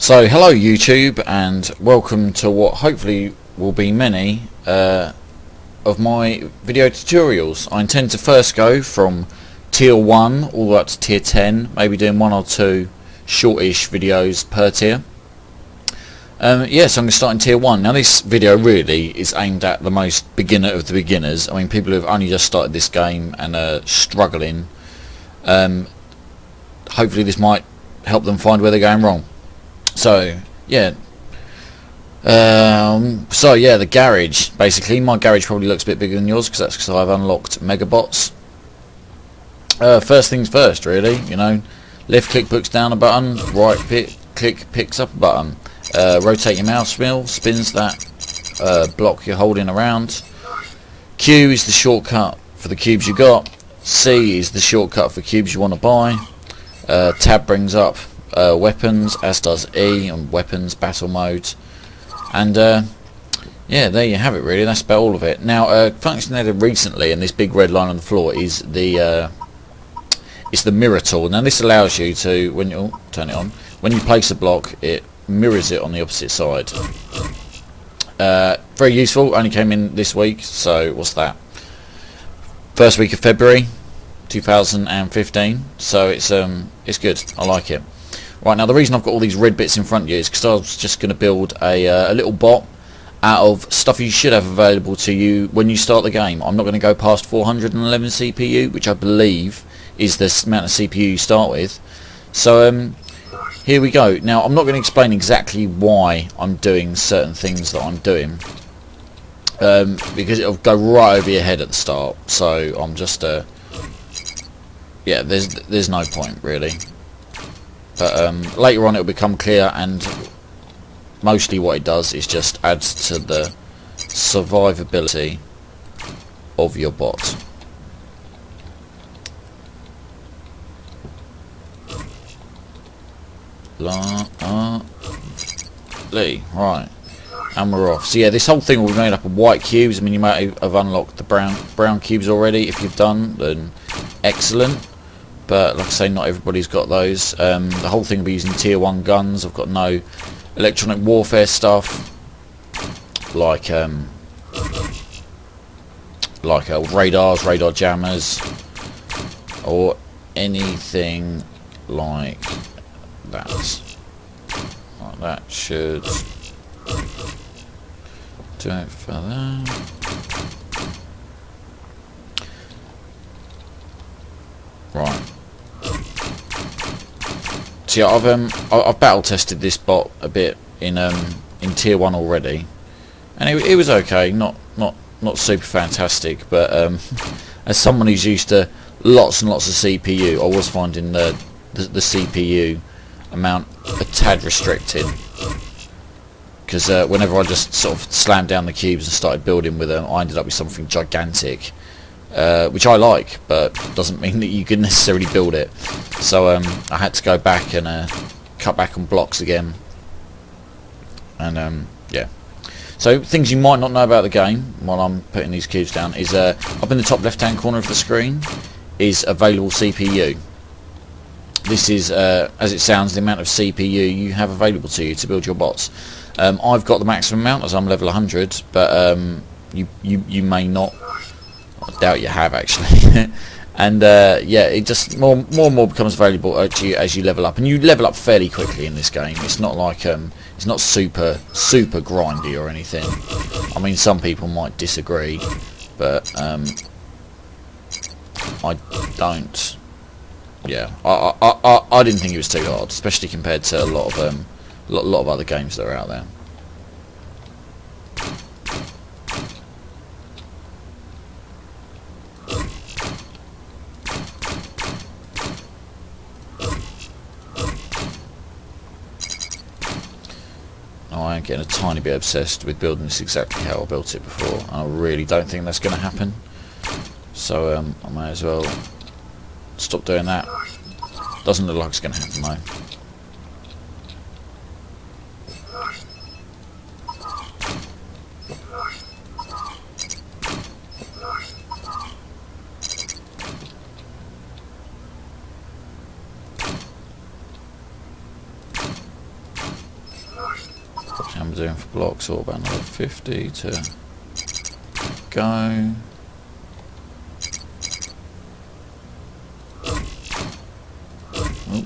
So hello YouTube, and welcome to what hopefully will be many of my video tutorials. I intend to first go from tier 1 all the way up to tier 10, maybe doing one or two shortish videos per tier. Yes, I'm going to start in tier 1. Now this video really is aimed at the most beginner of the beginners. I mean, people who have only just started this game and are struggling. Hopefully this might help them find where they're going wrong. So yeah, the garage. Basically, my garage probably looks a bit bigger than yours because that's because I've unlocked megabots. First things first, really. You know, left click puts down a button, right click picks up a button. Rotate your mouse wheel, spins that block you're holding around. Q is the shortcut for the cubes you got. C is the shortcut for cubes you want to buy. Tab brings up weapons, as does E on weapons battle mode, and yeah, there you have it. Really, that's about all of it. Now, function added recently, and this big red line on the floor is the it's the mirror tool. Now this allows you to, when you turn it on, when you place a block, it mirrors it on the opposite side. Very useful. Only came in this week, so what's that? First week of February 2015. So it's good. I like it. Right, now the reason I've got all these red bits in front of you is because I was just going to build a little bot out of stuff you should have available to you when you start the game. I'm not going to go past 411 CPU, which I believe is the amount of CPU you start with. So here we go. Now I'm not going to explain exactly why I'm doing certain things that I'm doing, because it'll go right over your head at the start. So I'm just yeah, there's no point really. But later on it'll become clear, and mostly what it does is just adds to the survivability of your bot. Right, and we're off. So yeah, this whole thing will be made up of white cubes. I mean, you might have unlocked the brown cubes already. If you've done, then excellent. But like I say, not everybody's got those. The whole thing will be using tier 1 guns. I've got no electronic warfare stuff like radars, radar jammers, or anything like that. Like that should do it for that. Right. So yeah, I've battle tested this bot a bit in tier 1 already, and it was okay, not super fantastic, but as someone who's used to lots and lots of CPU, I was finding the CPU amount a tad restricted, because whenever I just sort of slammed down the cubes and started building with them, I ended up with something gigantic. Which I like, but doesn't mean that you can necessarily build it. So I had to go back and cut back on blocks again. And yeah. So things you might not know about the game while I'm putting these cubes down is up in the top left hand corner of the screen is available CPU. This is, as it sounds, the amount of CPU you have available to you to build your bots. I've got the maximum amount as I'm level 100, but you may not. I doubt you have actually. And yeah, it just more and more becomes valuable to you as you level up, and you level up fairly quickly in this game. It's not like it's not super grindy or anything. I mean, some people might disagree, but I don't. Yeah, I didn't think it was too hard, especially compared to a lot of other games that are out there. I am getting a tiny bit obsessed with building this exactly how I built it before, and I really don't think that's going to happen. So I may as well stop doing that. Doesn't look like it's going to happen though. doing for blocks? Or about another 50 to go. Oh.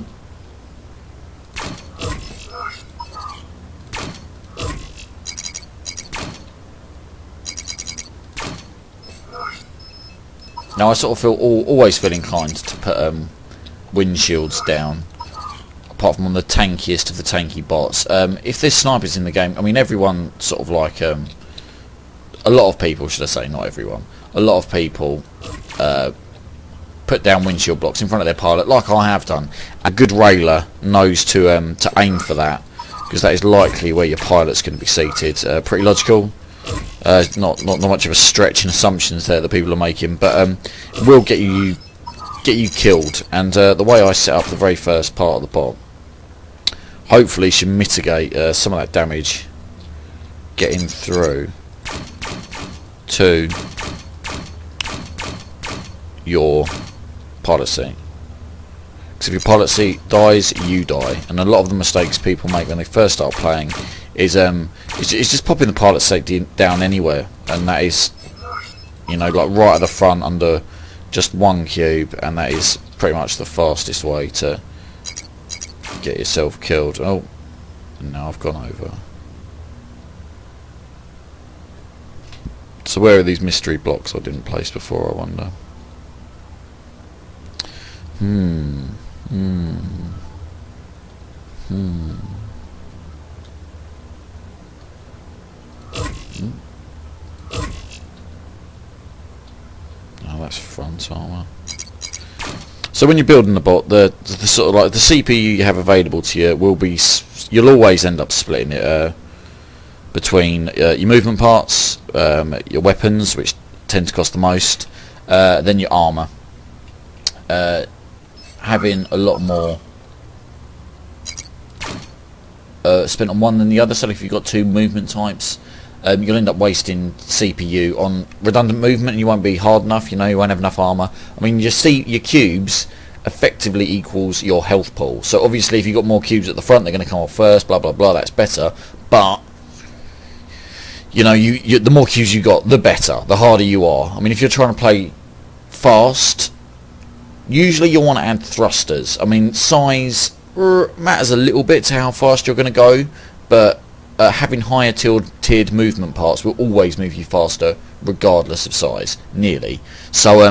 Now I sort of always feel inclined to put windshields down, apart from on the tankiest of the tanky bots. If there's snipers in the game, I mean everyone sort of like, a lot of people, should I say, not everyone, a lot of people put down windshield blocks in front of their pilot, like I have done. A good railer knows to aim for that, because that is likely where your pilot's going to be seated. Pretty logical. Not much of a stretch in assumptions there that people are making, but it will get you killed. And the way I set up the very first part of the bot, hopefully should mitigate some of that damage getting through to your pilot seat. Because if your pilot seat dies, you die. And a lot of the mistakes people make when they first start playing is it's just popping the pilot seat down anywhere, and that is, you know, like right at the front under just one cube, and that is pretty much the fastest way to get yourself killed. Oh, now I've gone over. So where are these mystery blocks I didn't place before, I wonder? Oh, that's front armor. So when you're building the bot, the sort of like the CPU you have available to you will be, you'll always end up splitting it between your movement parts, your weapons, which tend to cost the most, then your armor. Having a lot more spent on one than the other. So if you've got two movement types, you'll end up wasting CPU on redundant movement, and you won't be hard enough. You know, you won't have enough armor. I mean, your cubes effectively equals your health pool. So obviously, if you've got more cubes at the front, they're going to come off first. Blah blah blah. That's better, but you know, the more cubes you got, the better. The harder you are. I mean, if you're trying to play fast, usually you'll want to add thrusters. I mean, size matters a little bit to how fast you're going to go, but having higher tiered movement parts will always move you faster, regardless of size, nearly. So,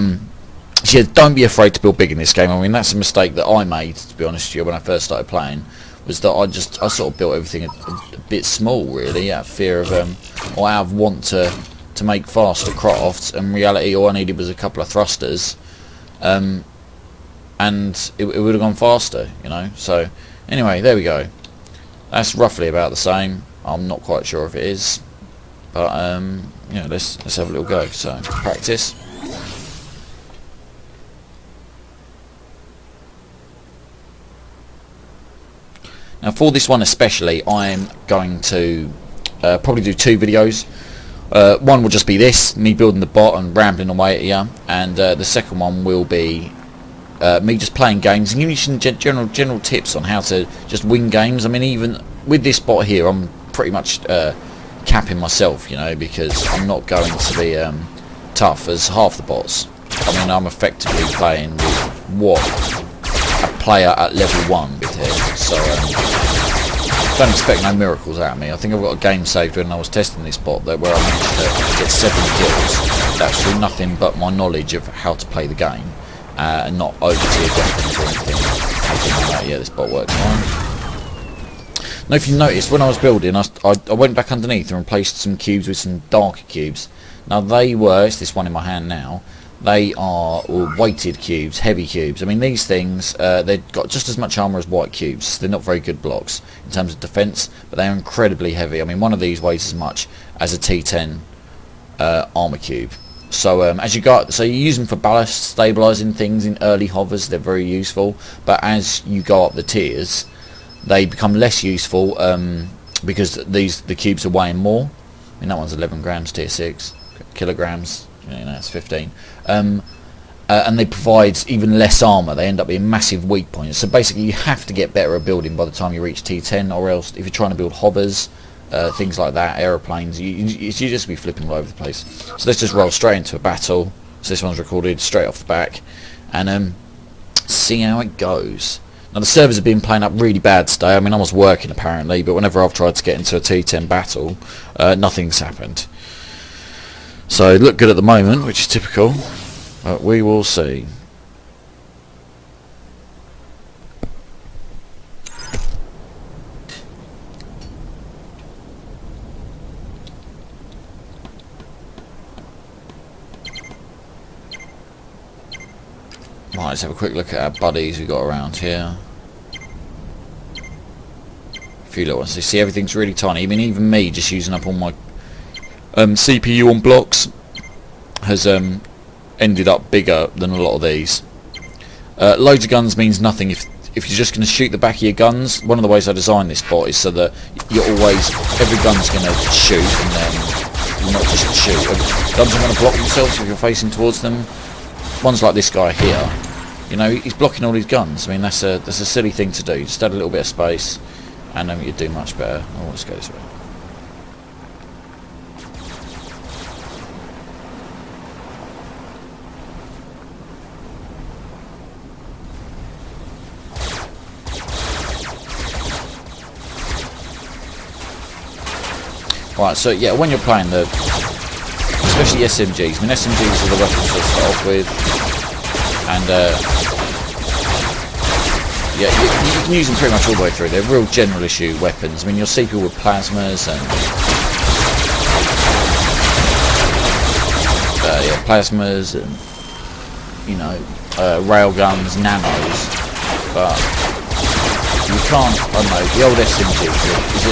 yeah, don't be afraid to build big in this game. I mean, that's a mistake that I made, to be honest with you, when I first started playing, was that I sort of built everything a bit small, really, out of fear of, or out of want to make faster crafts. In reality, all I needed was a couple of thrusters, and it would have gone faster, you know. So anyway, there we go. That's roughly about the same. I'm not quite sure if it is, but yeah, let's have a little go. So practice. Now for this one especially, I'm going to probably do two videos. One will just be this, me building the bot and rambling away at you, and the second one will be me just playing games and giving you some general tips on how to just win games. I mean, even with this bot here, I'm pretty much capping myself, you know, because I'm not going to be tough as half the bots. I mean, I'm effectively playing with what a player at level 1 would hit, so don't expect no miracles out of me. I think I've got a game saved when I was testing this bot where I managed to get 7 kills. That's through nothing but my knowledge of how to play the game, and not over-tiered weapons or anything like that. Yeah, this bot works fine. Now, if you noticed, when I was building, I went back underneath and replaced some cubes with some darker cubes. Now, they were, it's this one in my hand now, they are weighted cubes, heavy cubes. I mean, these things, they've got just as much armour as white cubes. They're not very good blocks in terms of defence, but they're incredibly heavy. I mean, one of these weighs as much as a T10 armour cube. So as you go, so you use them for ballast, stabilising things in early hovers. They're very useful, but as you go up the tiers, they become less useful because the cubes are weighing more. I mean, that one's 11 grams, tier 6 kilograms. You know, it's 15. And they provide even less armour. They end up being massive weak points. So basically, you have to get better at building by the time you reach T10, or else if you're trying to build hovers, things like that, aeroplanes. You just be flipping all over the place. So let's just roll straight into a battle. So this one's recorded straight off the back, and see how it goes. Now the servers have been playing up really bad today. I mean, I was working apparently, but whenever I've tried to get into a T10 battle, nothing's happened. So look good at the moment, which is typical, but we will see. Right, let's have a quick look at our buddies we got around here. A few little ones. You see, everything's really tiny. I mean, even me just using up all my CPU on blocks has ended up bigger than a lot of these. Loads of guns means nothing if you're just going to shoot the back of your guns. One of the ways I designed this bot is so that you're always, every gun's going to shoot, and then you're not just shoot. Guns are going to block themselves if you're facing towards them. Ones like this guy here, you know, he's blocking all his guns. I mean, that's a silly thing to do. Just add a little bit of space, and you'd do much better. Oh, let's go this way. Right, so yeah, when you're playing especially SMGs. I mean, SMGs are the weapons to start off with, and yeah, you can use them pretty much all the way through. They're real general issue weapons. I mean, you'll see people with plasmas and you know, railguns, nanos, but you can't. I don't know, the old SMG is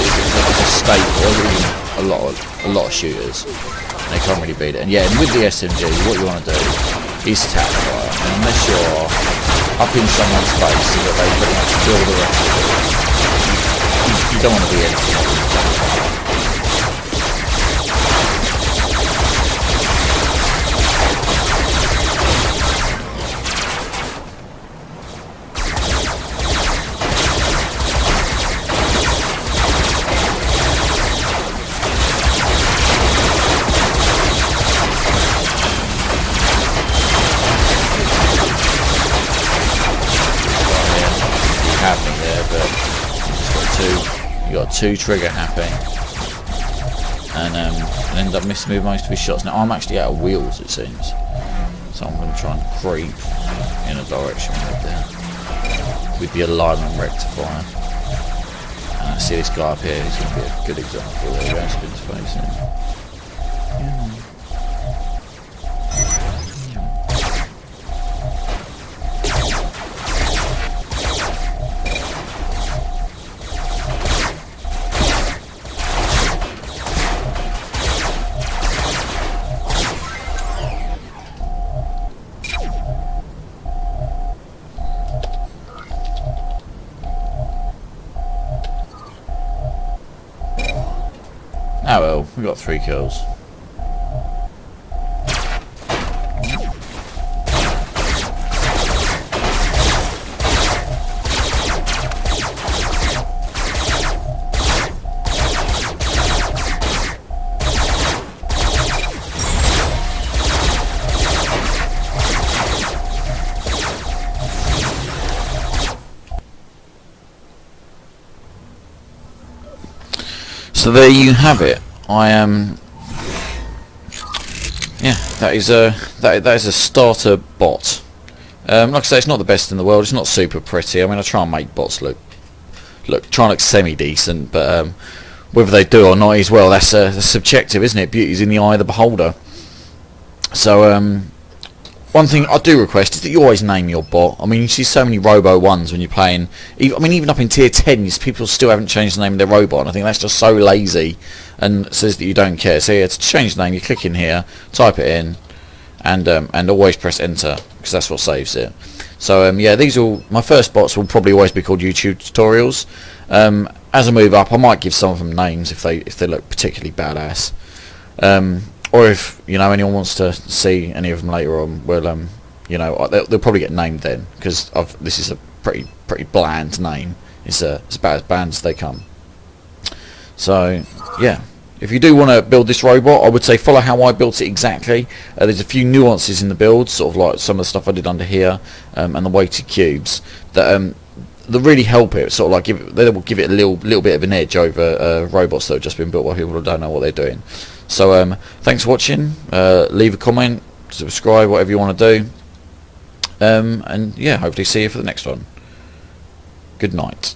a staple. A lot of shooters. They can't really beat it. And yeah, and with the SMG, what you want to do is tap fire. And unless you're up in someone's face so that they pretty much kill the rest of it, you don't want to be anything other than tap fire. Happening there, but you got two trigger happy, and end up missing most of his shots. Now I'm actually out of wheels, it seems, so I'm going to try and creep in a direction right there with the alignment rectifier. And I see this guy up here. He's going to be a good example. There he goes, spins face in. Yeah. Oh well, we got 3 kills. So there you have it. I am. Yeah, that is a starter bot. Like I say, it's not the best in the world. It's not super pretty. I mean, I try and make bots look semi decent, but whether they do or not is, well, that's subjective, isn't it? Beauty's in the eye of the beholder. So one thing I do request is that you always name your bot. I mean, you see so many Robo ones when you're playing. I mean, even up in tier 10, people still haven't changed the name of their robot. And I think that's just so lazy, and says that you don't care. So yeah, to change the name, you click in here, type it in, and always press enter, because that's what saves it. So yeah, my first bots will probably always be called YouTube tutorials. As I move up, I might give some of them names if they look particularly badass. Or if anyone wants to see any of them later on, well, they'll probably get named then, because this is a pretty bland name. It's about as bland as they come. So yeah, if you do want to build this robot, I would say follow how I built it exactly. There's a few nuances in the build, sort of like some of the stuff I did under here, and the weighted cubes that really help it. Sort of like they will give it a little bit of an edge over robots that have just been built by people who don't know what they're doing. So thanks for watching. Leave a comment, subscribe, whatever you want to do, and yeah, hopefully see you for the next one. Good night.